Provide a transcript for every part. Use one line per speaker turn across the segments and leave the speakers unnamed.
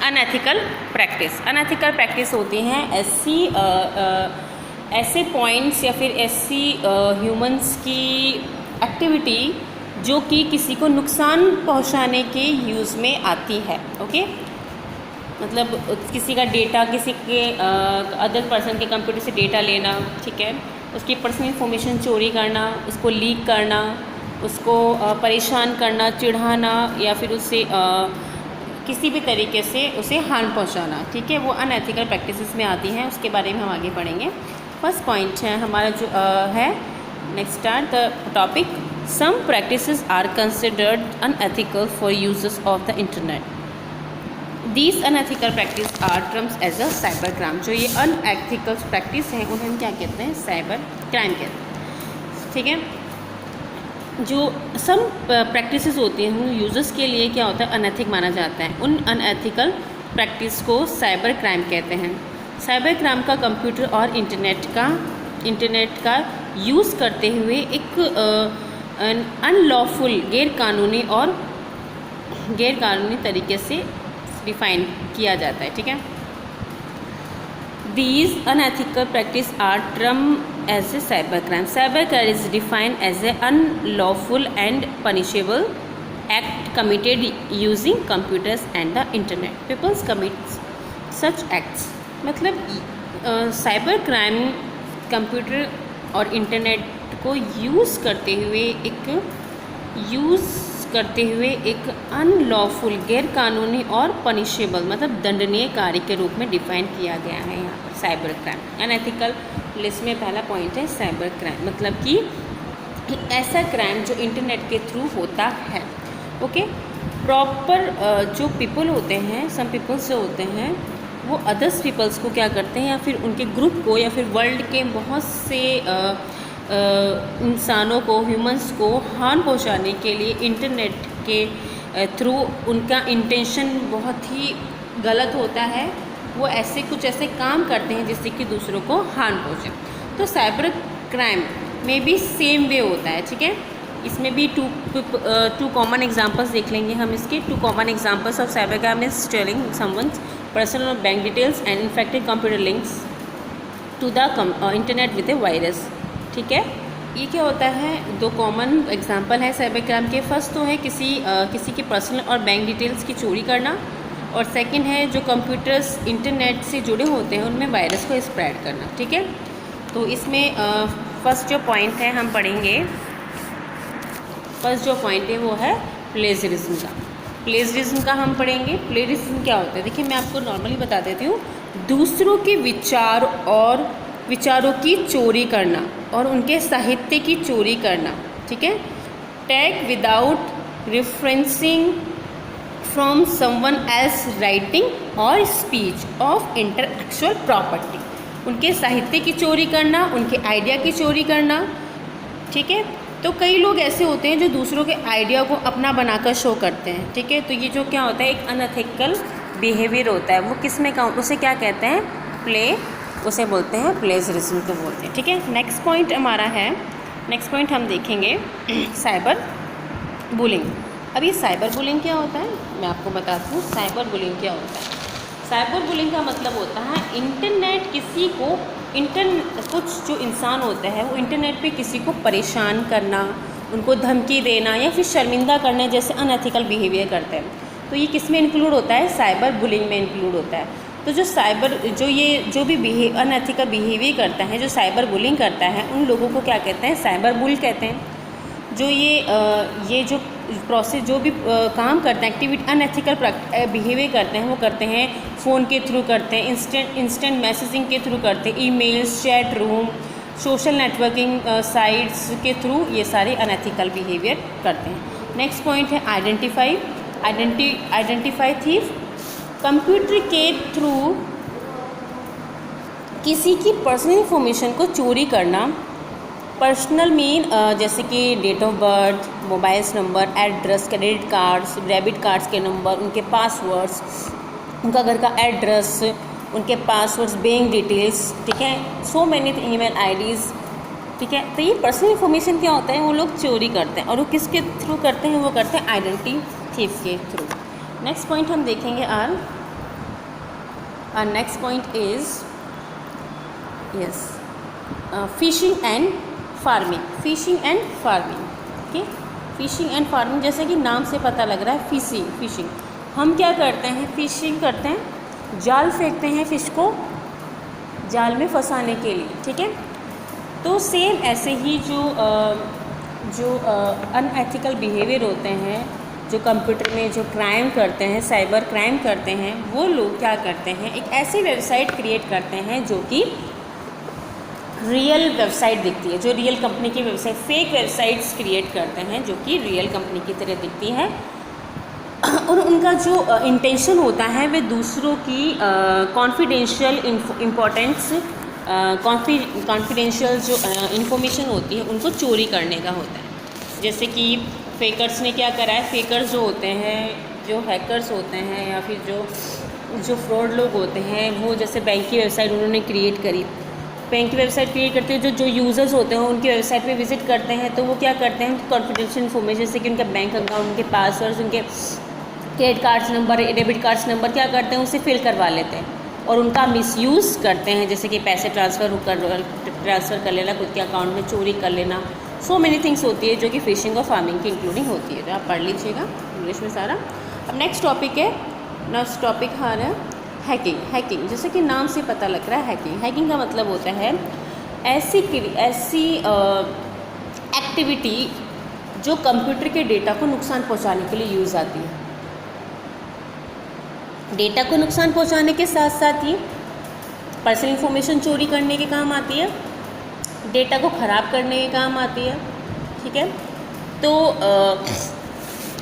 Unethical practice. Unethical practice होती हैं ऐसे पॉइंट्स या फिर ऐसी ह्यूमंस की एक्टिविटी जो कि किसी को नुकसान पहुंचाने के यूज़ में आती है। ओके, मतलब किसी का डेटा, किसी के अदर पर्सन के कंप्यूटर से डेटा लेना, ठीक है, उसकी पर्सनल इंफॉर्मेशन चोरी करना, उसको लीक करना, उसको परेशान करना, चिढ़ाना या फिर उससे किसी भी तरीके से उसे हार्म पहुंचाना, ठीक है, वो अनएथिकल प्रैक्टिसेस में आती हैं। उसके बारे में हम आगे पढ़ेंगे। फर्स्ट पॉइंट है हमारा जो है, next start the topic, some practices are considered unethical for users of the internet. These unethical practice are terms as a cyber crime. जो ये अनएथिकल प्रैक्टिस हैं उन्हें हम क्या कहते हैं? साइबर क्राइम कहते हैं, ठीक है। जो सम प्रैक्टिसेस होती हैं वो यूजर्स के लिए क्या होता है? अनएथिक माना जाता है। उन अनएथिकल प्रैक्टिस को साइबर क्राइम कहते हैं। साइबर क्राइम का कंप्यूटर और इंटरनेट का यूज़ करते हुए एक अनलॉफुल गैर कानूनी तरीके से डिफाइन किया जाता है, ठीक है। These unethical practice are termed as a cyber crime. Cyber crime is defined as an unlawful and punishable act committed using computers and the internet. People commit such acts. मतलब साइबर क्राइम कंप्यूटर और internet को use करते हुए एक unlawful, गैर कानूनी और punishable मतलब दंडनीय कार्य के रूप में डिफाइन किया गया है यहाँ पर साइबर क्राइम। अनएथिकल लिस्ट में पहला पॉइंट है साइबर क्राइम, मतलब कि ऐसा क्राइम जो इंटरनेट के थ्रू होता है। ओके, प्रॉपर जो पीपल होते हैं, सम पीपल्स जो होते हैं वो अदर्स पीपल्स को क्या करते हैं, या फिर उनके ग्रुप को, या फिर वर्ल्ड के बहुत से इंसानों को, ह्यूमंस को हार्म पहुंचाने के लिए इंटरनेट के थ्रू उनका इंटेंशन बहुत ही गलत होता है। वो कुछ ऐसे काम करते हैं जिससे कि दूसरों को हार्म पहुंचे। तो साइबर क्राइम में भी सेम वे होता है, ठीक है। इसमें भी टू कॉमन एग्जांपल्स देख लेंगे हम इसके। Two common examples of cyber crime is stealing someone's personal or bank details and infected computer links to the internet with a virus, ठीक है। ये क्या होता है? दो कॉमन एग्जांपल है साइबर क्राइम के। फर्स्ट तो है किसी के पर्सनल और बैंक डिटेल्स की चोरी करना, और सेकंड है जो कंप्यूटर्स इंटरनेट से जुड़े होते हैं उनमें वायरस को स्प्रेड करना, ठीक है। तो इसमें फर्स्ट जो पॉइंट है हम पढ़ेंगे, फर्स्ट जो पॉइंट है वो है प्लेजरिज्म का। प्लेजरिज्म का हम पढ़ेंगे। प्लेजरिज्म क्या होता है? देखिए, मैं आपको नॉर्मली बता देती हूँ। दूसरों के विचारों की चोरी करना और उनके साहित्य की चोरी करना, ठीक है। Take without referencing from someone else writing और स्पीच ऑफ इंटेलेक्चुअल प्रॉपर्टी। उनके साहित्य की चोरी करना, उनके आइडिया की चोरी करना, ठीक है। तो कई लोग ऐसे होते हैं जो दूसरों के आइडिया को अपना बनाकर शो करते हैं, ठीक है। तो ये जो क्या होता है, एक अनएथिकल बिहेवियर होता है। वो किस में उसे क्या कहते हैं? उसे बोलते हैं प्लेजरिज्म को बोलते हैं, ठीक है। नेक्स्ट पॉइंट हमारा है, नेक्स्ट पॉइंट हम देखेंगे साइबर बुलिंग। अब ये साइबर बुलिंग क्या होता है मैं आपको बताती हूँ। साइबर बुलिंग क्या होता है? साइबर बुलिंग का मतलब होता है इंटरनेट किसी को कुछ जो इंसान होता है वो इंटरनेट पे किसी को परेशान करना, उनको धमकी देना या फिर शर्मिंदा करना जैसे अनएथिकल बिहेवियर करते हैं। तो ये किस में इंक्लूड होता है? साइबर बुलिंग में इंक्लूड होता है। तो जो भी अनएथिकल बिहेवियर करता है, जो साइबर बुलिंग करता है, उन लोगों को क्या कहते हैं? साइबर बुल कहते हैं। जो ये जो प्रोसेस, जो भी काम करते हैं, एक्टिविटी अनएथिकल बिहेवियर करते हैं, वो करते हैं फ़ोन के थ्रू करते हैं, इंस्टेंट मैसेजिंग के थ्रू करते हैं, emails, chat room, social networking sites के थ्रू ये सारे अनएथिकल बिहेवियर करते हैं। नेक्स्ट पॉइंट है आइडेंटिफाई थीफ। कंप्यूटर के थ्रू किसी की पर्सनल इंफॉर्मेशन को चोरी करना। पर्सनल मीन जैसे कि date of birth, mobiles number, address, credit cards, debit cards के नंबर, उनके पासवर्ड्स, उनका घर का एड्रेस, उनके पासवर्ड्स, बैंक डिटेल्स, ठीक है, सो मैनी ईमेल आईडीज़, ठीक है। तो ये पर्सनल इंफॉर्मेशन क्या होता है? वो लोग चोरी करते हैं, और वो किसके थ्रू करते हैं? वो करते हैं आइडेंटिटी थीफ के थ्रू। नेक्स्ट पॉइंट हम देखेंगे next point is yes fishing and farming. Fishing and farming, okay. Fishing and farming, जैसे कि नाम से पता लग रहा है, फिशिंग हम क्या करते हैं, फिशिंग करते हैं, जाल फेंकते हैं फिश को जाल में फंसाने के लिए, ठीक है। तो सेम ऐसे ही जो अनएथिकल बिहेवियर होते हैं, जो कंप्यूटर में जो क्राइम करते हैं, साइबर क्राइम करते हैं, वो लोग क्या करते हैं, एक ऐसी वेबसाइट क्रिएट करते हैं जो कि रियल वेबसाइट दिखती है, जो रियल कंपनी की वेबसाइट, फेक वेबसाइट्स क्रिएट करते हैं जो कि रियल कंपनी की तरह दिखती है। और उनका जो इंटेंशन होता है वे दूसरों की कॉन्फिडेंशियल इम्पोर्टेंस कॉन्फिडेंशियल जो इंफॉर्मेशन होती है उनको चोरी करने का होता है। जैसे कि फेकर्स ने क्या करा है, फेकर्स जो होते हैं, जो हैकर्स होते हैं या फिर जो फ्रॉड लोग होते हैं, वो जैसे बैंक की वेबसाइट उन्होंने क्रिएट करी, बैंक की वेबसाइट क्रिएट करते हैं, जो यूज़र्स होते हैं उनकी वेबसाइट पे विजिट करते हैं, तो वो क्या करते हैं, कॉन्फिडेंशियल इन्फॉर्मेशन जैसे कि उनका बैंक अकाउंट, उनके पासवर्ड्स, उनके credit cards number, debit cards number क्या करते हैं, उसे फिल करवा लेते हैं और उनका मिसयूज़ करते हैं, जैसे कि पैसे ट्रांसफ़र कर लेना, खुद के अकाउंट में चोरी कर लेना। सो मेनी थिंग्स होती है जो कि फिशिंग और फार्मिंग की इंक्लूडिंग होती है, तो आप पढ़ लीजिएगा इंग्लिश में सारा। अब नेक्स्ट टॉपिक है, नेक्स्ट टॉपिक आ रहा है हैकिंग। जैसे कि नाम से पता लग रहा है, हैकिंग का मतलब होता है ऐसी एक्टिविटी जो कंप्यूटर के डेटा को नुकसान पहुंचाने के लिए यूज़ आती है। डेटा को नुकसान पहुंचाने के साथ साथ ये पर्सनल इंफॉर्मेशन चोरी करने के काम आती है, डेटा को ख़राब करने के काम आती है, ठीक है। तो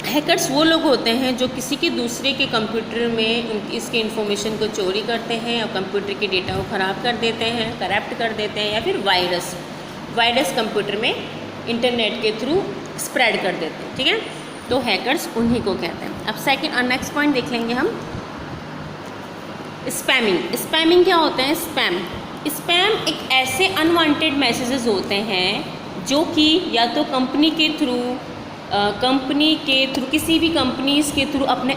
हैकर्स वो लोग होते हैं जो किसी के दूसरे के कंप्यूटर में इसके इन्फॉर्मेशन को चोरी करते हैं और कंप्यूटर के डेटा को ख़राब कर देते हैं, करप्ट कर देते हैं, या फिर वायरस कंप्यूटर में इंटरनेट के थ्रू स्प्रेड कर देते हैं, ठीक है। तो हैकर्स उन्हीं को कहते हैं। अब सेकंड और नेक्स्ट पॉइंट देख लेंगे हम, स्पैमिंग क्या होता है, स्पैम एक ऐसे अनवांटेड मैसेजेस होते हैं जो कि या तो कंपनी के थ्रू किसी भी कंपनीज़ के थ्रू अपने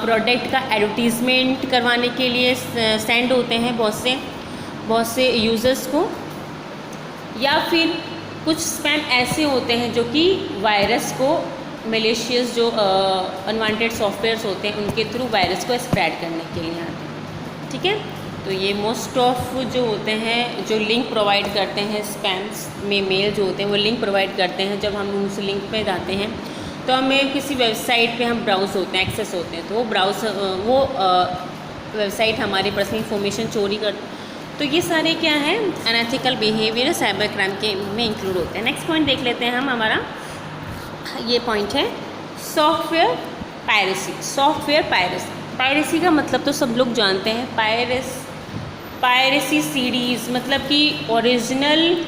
प्रोडक्ट का एडवर्टीज़मेंट करवाने के लिए सेंड होते हैं बहुत से यूज़र्स को, या फिर कुछ स्पैम ऐसे होते हैं जो कि वायरस को, मलेशियस जो अनवांटेड सॉफ्टवेयर्स होते हैं उनके थ्रू वायरस को स्प्रेड करने के लिए आते हैं, ठीक है। तो ये मोस्ट ऑफ जो होते हैं, जो लिंक प्रोवाइड करते हैं स्पैम्स में, मेल जो होते हैं वो लिंक प्रोवाइड करते हैं। जब हम उस लिंक पे जाते हैं तो हमें किसी वेबसाइट पे हम ब्राउज़ होते हैं, एक्सेस होते हैं, तो वो वेबसाइट हमारी पर्सनल इन्फॉर्मेशन चोरी कर। तो ये सारे क्या हैं, अनएथिकल बिहेवियर साइबर क्राइम के में इंक्लूड होते हैं। नेक्स्ट पॉइंट देख लेते हैं हम, हमारा ये पॉइंट है सॉफ्टवेयर पायरेसी। पायरेसी का मतलब तो सब लोग जानते हैं, पायरेसी सीडीज़ मतलब कि ओरिजिनल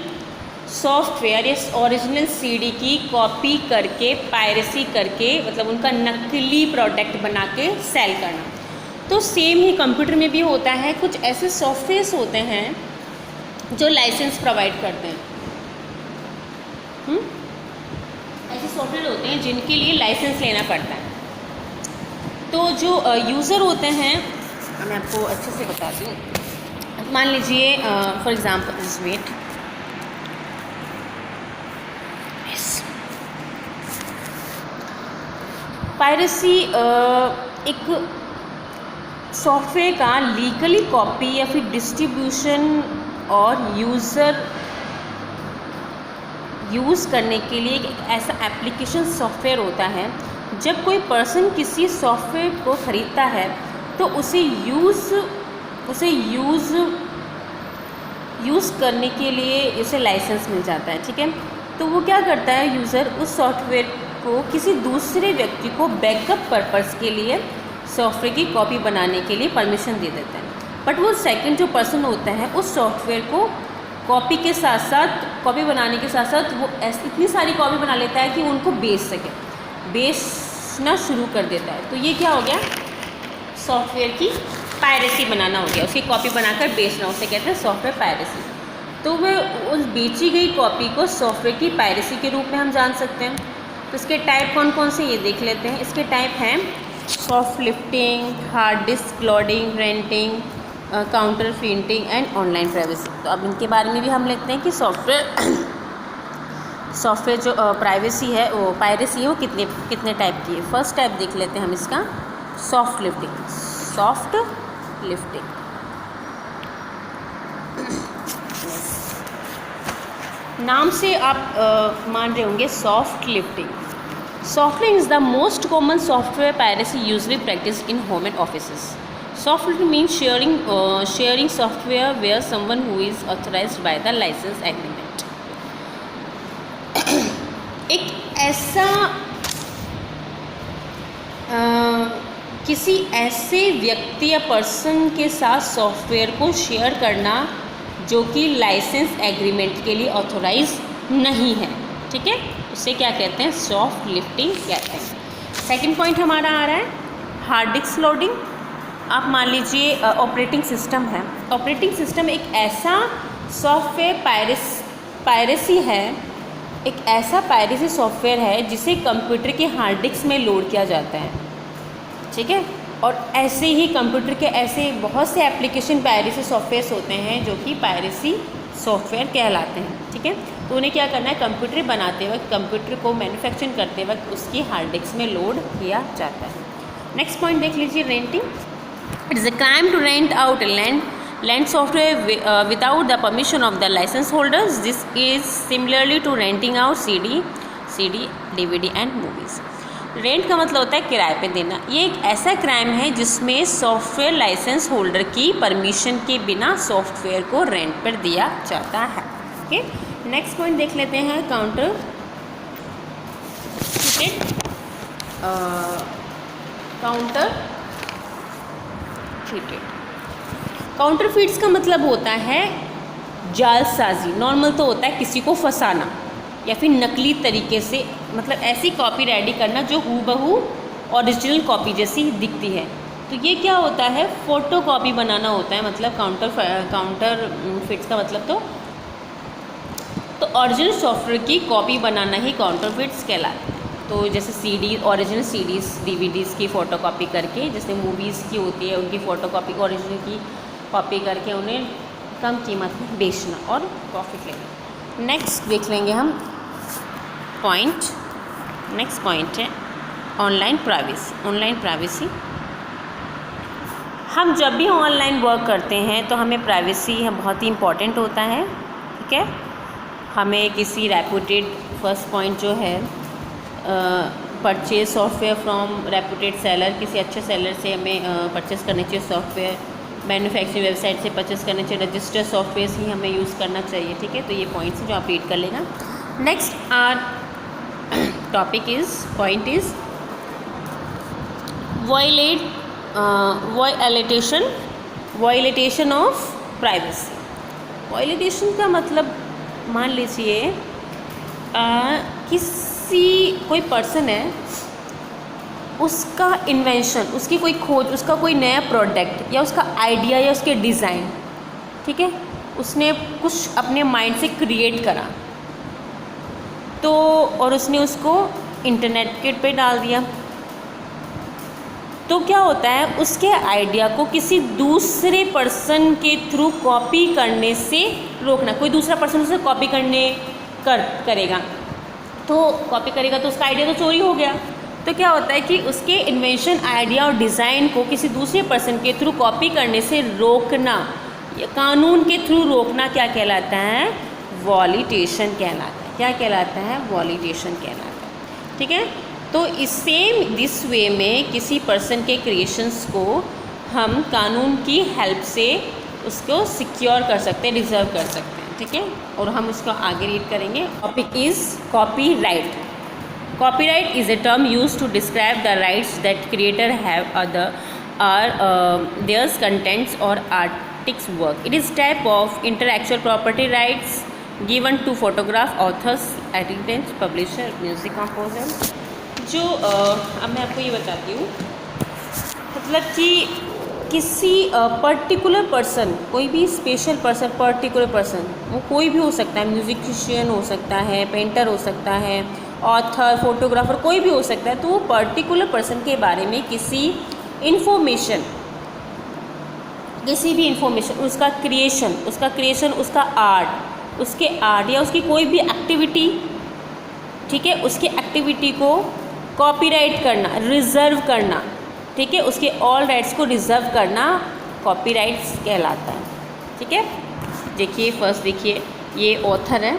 सॉफ्टवेयर या ओरिजिनल सीडी की कॉपी करके, पायरेसी करके, मतलब उनका नकली प्रोडक्ट बना के सेल करना। तो सेम ही कंप्यूटर में भी होता है। कुछ ऐसे सॉफ्टवेयर्स होते हैं जो लाइसेंस प्रोवाइड करते हैं, ऐसे सॉफ्टवेयर होते हैं जिनके लिए लाइसेंस लेना पड़ता है। तो जो यूज़र होते हैं, मैं आपको अच्छे से बताती हूँ। मान लीजिए फॉर एग्जांपल वेट, पायरेसी एक सॉफ्टवेयर का लीगली कॉपी या फिर डिस्ट्रीब्यूशन और यूज़ करने के लिए एक ऐसा एप्लीकेशन सॉफ्टवेयर होता है। जब कोई पर्सन किसी सॉफ्टवेयर को ख़रीदता है तो उसे यूज़ करने के लिए इसे लाइसेंस मिल जाता है, ठीक है। तो वो क्या करता है, यूज़र उस सॉफ्टवेयर को किसी दूसरे व्यक्ति को बैकअप पर्पस के लिए सॉफ्टवेयर की कॉपी बनाने के लिए परमिशन दे देता है। बट वो सेकंड जो पर्सन होता है उस सॉफ्टवेयर को कॉपी बनाने के साथ साथ वो इतनी सारी कॉपी बना लेता है कि उनको बेचना शुरू कर देता है। तो ये क्या हो गया, सॉफ्टवेयर की पायरेसी बनाना हो गया, उसकी कॉपी बनाकर बेचना, उसे कहते हैं सॉफ्टवेयर पायरेसी। तो वह उस बेची गई कॉपी को सॉफ्टवेयर की पायरेसी के रूप में हम जान सकते हैं। तो इसके टाइप कौन कौन से ये देख लेते हैं। इसके टाइप हैं soft lifting, hard disk loading, renting, counter printing and online privacy. तो अब इनके बारे में भी हम लेते हैं कि सॉफ्टवेयर जो प्राइवेसी है, वो पायरेसी है, वो कितने टाइप की है। फर्स्ट टाइप देख लेते हैं हम इसका, सॉफ्ट लिफ्टिंग। नाम से आप मान रहे होंगे soft lifting. Soft lifting is the most common software piracy usually practice in home and offices. Soft lifting means sharing software where someone who is authorised by the licence agreement. एक ऐसा किसी ऐसे व्यक्ति या पर्सन के साथ software को share करना जो कि लाइसेंस एग्रीमेंट के लिए ऑथोराइज नहीं है, ठीक है, उसे क्या कहते हैं, सॉफ्ट लिफ्टिंग कहते हैं। सेकंड पॉइंट हमारा आ रहा है हार्ड डिस्क लोडिंग। आप मान लीजिए ऑपरेटिंग सिस्टम है। ऑपरेटिंग सिस्टम एक ऐसा सॉफ्टवेयर पायरेसी है, एक ऐसा पायरेसी सॉफ्टवेयर है जिसे कंप्यूटर के हार्ड डिस्क में लोड किया जाता है, ठीक है। और ऐसे ही कंप्यूटर के ऐसे बहुत से एप्लीकेशन पायरेसी सॉफ्टवेयर्स होते हैं जो कि पायरेसी सॉफ्टवेयर कहलाते हैं, ठीक है। तो उन्हें क्या करना है, कंप्यूटर बनाते वक्त, कंप्यूटर को मैन्युफैक्चरिंग करते वक्त उसकी हार्ड डिस्क में लोड किया जाता है। नेक्स्ट पॉइंट देख लीजिए, renting. It is a crime to rent out land software without the permission of the licence holders. This is similarly to renting out CD, DVD and movies. Rent का मतलब होता है किराए पे देना। ये एक ऐसा क्राइम है जिसमें सॉफ्टवेयर लाइसेंस होल्डर की परमिशन के बिना सॉफ्टवेयर को रेंट पर दिया जाता है, ओके। नेक्स्ट पॉइंट देख लेते हैं, काउंटर काउंटरफीट्स का मतलब होता है जालसाजी। नॉर्मल तो होता है किसी को फंसाना या फिर नकली तरीके से, मतलब ऐसी कॉपी रेडी करना जो हूबहू ओरिजिनल कॉपी जैसी दिखती है। तो ये क्या होता है, फ़ोटो कॉपी बनाना होता है, मतलब काउंटरफिट्स का मतलब तो ओरिजिनल सॉफ्टवेयर की कॉपी बनाना ही काउंटरफिट्स कहलाता है। तो जैसे ओरिजिनल CDs DVDs की फ़ोटो कॉपी करके, जैसे मूवीज़ की होती है उनकी फ़ोटो कॉपी ओरिजिनल की कॉपी करके उन्हें कम कीमत में बेचना और प्रॉफिट लेना। नेक्स्ट देख लेंगे हम नेक्स्ट पॉइंट है ऑनलाइन प्राइवेसी। हम जब भी ऑनलाइन वर्क करते हैं तो हमें प्राइवेसी बहुत ही इम्पॉर्टेंट होता है, ठीक है। हमें किसी रेपुटेड, फर्स्ट पॉइंट जो है purchase software from reputed seller, किसी अच्छे सेलर से हमें परचेस करनी चाहिए सॉफ्टवेयर। मैन्युफैक्चरिंग वेबसाइट से परचेस करने चाहिए, रजिस्टर्ड सॉफ्टवेयर ही हमें यूज़ करना चाहिए, ठीक है। तो ये पॉइंट्स जो आप रीड कर लेना। Next our point is violation of privacy. Violation का मतलब मान लीजिए कोई पर्सन है, उसका इन्वेंशन, उसकी कोई खोज, उसका कोई नया प्रोडक्ट या उसका आइडिया या उसके डिज़ाइन, ठीक है, उसने कुछ अपने माइंड से क्रिएट करा तो, और उसने उसको इंटरनेट पे डाल दिया, तो क्या होता है, उसके आइडिया को किसी दूसरे पर्सन के थ्रू कॉपी करने से रोकना। कोई दूसरा पर्सन उसे कॉपी करेगा तो उसका आइडिया तो चोरी हो गया। तो क्या होता है कि उसके इन्वेंशन, आइडिया और डिज़ाइन को किसी दूसरे पर्सन के थ्रू कॉपी करने से रोकना, कानून के थ्रू रोकना क्या कहलाता है, वॉलिटेशन कहलाता है। क्या कहलाता है, वॉलिटेशन कहलाता है, ठीक है। तो दिस वे में किसी पर्सन के क्रिएशंस को हम कानून की हेल्प से उसको सिक्योर कर सकते हैं, रिजर्व कर सकते हैं, ठीक है। और हम उसको आगे रीड करेंगे। Topic is copyright. Copyright is a term used to describe the rights that creator have their contents or artistic work. It is type of intellectual property rights given to photograph authors, artists, publisher, music composer. जो अब मैं आपको ये बताती हूँ, मतलब कि किसी पर्टिकुलर पर्सन, कोई भी स्पेशल पर्सन, पर्टिकुलर पर्सन, वो कोई भी हो सकता है, म्यूजिशियन हो सकता है, पेंटर हो सकता है, ऑथर, फोटोग्राफर, कोई भी हो सकता है। तो वो पर्टिकुलर पर्सन के बारे में किसी भी इंफॉर्मेशन, उसका क्रिएशन, उसका आर्ट, उसके आर्ट या उसकी कोई भी एक्टिविटी, ठीक है, उसकी एक्टिविटी को कॉपीराइट करना, रिजर्व करना, ठीक है, उसके ऑल राइट्स को रिजर्व करना कॉपीराइट्स कहलाता है। ठीक है, देखिए फर्स्ट देखिए, ये ऑथर है,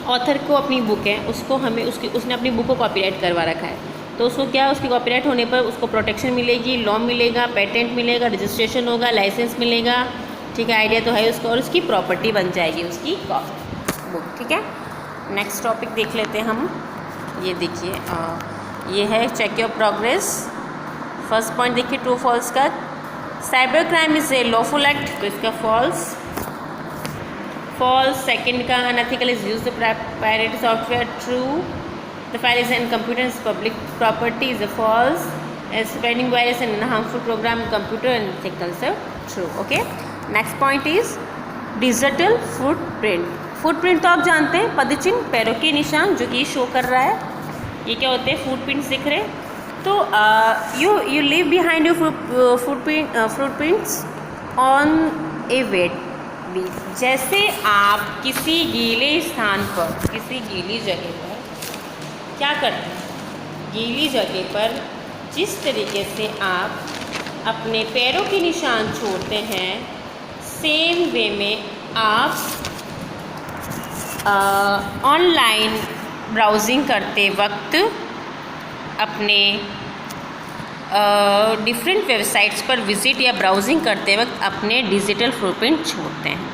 ऑथर को अपनी बुक है, उसको हमें उसने अपनी बुक को कॉपीराइट करवा रखा है, तो उसको क्या, उसकी कॉपीराइट होने पर उसको प्रोटेक्शन मिलेगी, लॉ मिलेगा, पेटेंट मिलेगा, रजिस्ट्रेशन होगा, लाइसेंस मिलेगा। ठीक है, आइडिया तो है उसको, और उसकी प्रॉपर्टी बन जाएगी उसकी बुक। ठीक है, नेक्स्ट टॉपिक देख लेते हैं हम। ये देखिए, ये है check your progress. First point देखिए, ट्रू फॉल्स का, cyber crime is a lawful act, तो इसका फॉल्स। सेकंड का, unethical is use the private software, true. The file is in computer is public property, is a false. Spreading virus and harmful program computer and things, true. Okay, next point is digital footprint. Footprint तो आप जानते हैं, पदचिन्ह, पैरों के निशान, जो कि show कर रहा है। ये क्या होते हैं, फुटप्रिंट्स दिख रहे हैं। तो you leave behind your footprints on a wet beach. जैसे आप किसी गीले स्थान पर, किसी गीली जगह पर क्या करते हैं, गीली जगह पर जिस तरीके से आप अपने पैरों के निशान छोड़ते हैं, सेम वे में आप ऑनलाइन ब्राउजिंग करते वक्त अपने डिफरेंट वेबसाइट्स पर विज़िट या ब्राउजिंग करते वक्त अपने डिजिटल फुटप्रिंट छोड़ते हैं।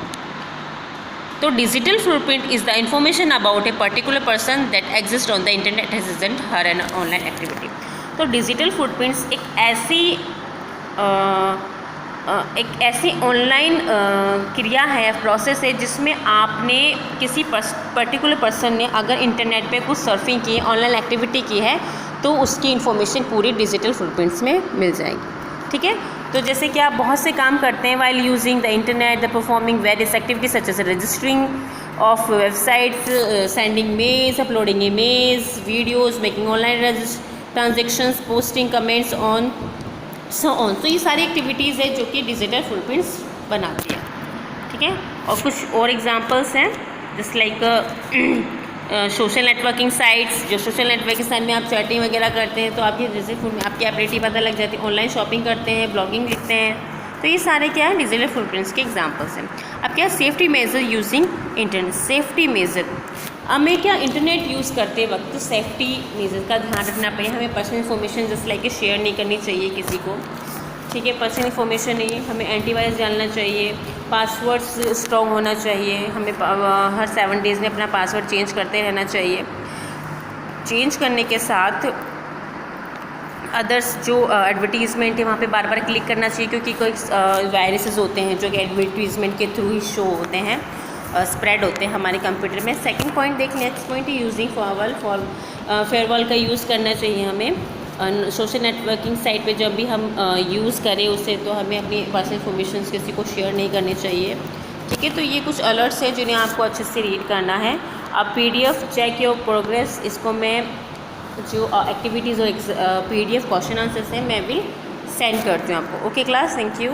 तो digital footprint is the information about a particular person that exist on the internet has isn't her an online activity. तो डिजिटल फुटप्रिंट्स एक ऐसी ऑनलाइन क्रिया है, प्रोसेस है, जिसमें आपने किसी पर्टिकुलर पर्सन ने अगर इंटरनेट पे कुछ सर्फिंग की, ऑनलाइन एक्टिविटी की है, तो उसकी इन्फॉर्मेशन पूरी डिजिटल फुटप्रिंट्स में मिल जाएगी। ठीक है, तो जैसे कि आप बहुत से काम करते हैं while using the internet, the performing various activities such as registering of websites, sending mails, uploading image, videos, making online transactions, posting comments on so on. तो ये सारी एक्टिविटीज़ है जो कि डिजिटल फुटप्रिंट्स बनाती है। ठीक है, और कुछ और एग्जांपल्स हैं, just like social networking sites. जो सोशल नेटवर्किंग साइट में आप चैटिंग वगैरह करते हैं, तो आपकी डिजिटल आपकी एबिलिटी पता लग जाती है। ऑनलाइन शॉपिंग करते हैं, ब्लॉगिंग लिखते हैं, तो ये सारे क्या है, डिजिटल फुटप्रिंट्स के एग्जांपल्स हैं। अब क्या, safety major using internet. Safety major, हमें क्या, इंटरनेट यूज़ करते वक्त सेफ्टी मेजर का ध्यान रखना पड़ेगा। हमें personal information just like share नहीं करनी चाहिए किसी को। ठीक है, पर्सनल इन्फॉर्मेशन नहीं, हमें एंटीवायरस डालना चाहिए, पासवर्ड्स स्ट्रॉन्ग होना चाहिए, हमें हर 7 डेज़ में अपना पासवर्ड चेंज करते रहना चाहिए। चेंज करने के साथ अदर्स जो एडवर्टीज़मेंट है वहाँ पे बार बार क्लिक करना चाहिए, क्योंकि कोई वायरसेस होते हैं जो कि एडवर्टीज़मेंट के थ्रू ही शो होते हैं, स्प्रेड होते हैं हमारे कंप्यूटर में। सेकंड पॉइंट देख, नेक्स्ट पॉइंट है यूजिंग फेयरवॉल का यूज़ करना चाहिए हमें सोशल नेटवर्किंग साइट पे। जब भी हम यूज़ करें उसे, तो हमें अपनी पर्सनल इन्फॉर्मेशन किसी को शेयर नहीं करनी चाहिए। ठीक है, तो ये कुछ अलर्ट्स हैं जिन्हें आपको अच्छे से रीड करना है। अब PDF चेक योर प्रोग्रेस, इसको मैं जो एक्टिविटीज़ और PDF क्वेश्चन आंसर्स हैं मैं भी सेंड करती हूँ आपको। Okay class, thank you.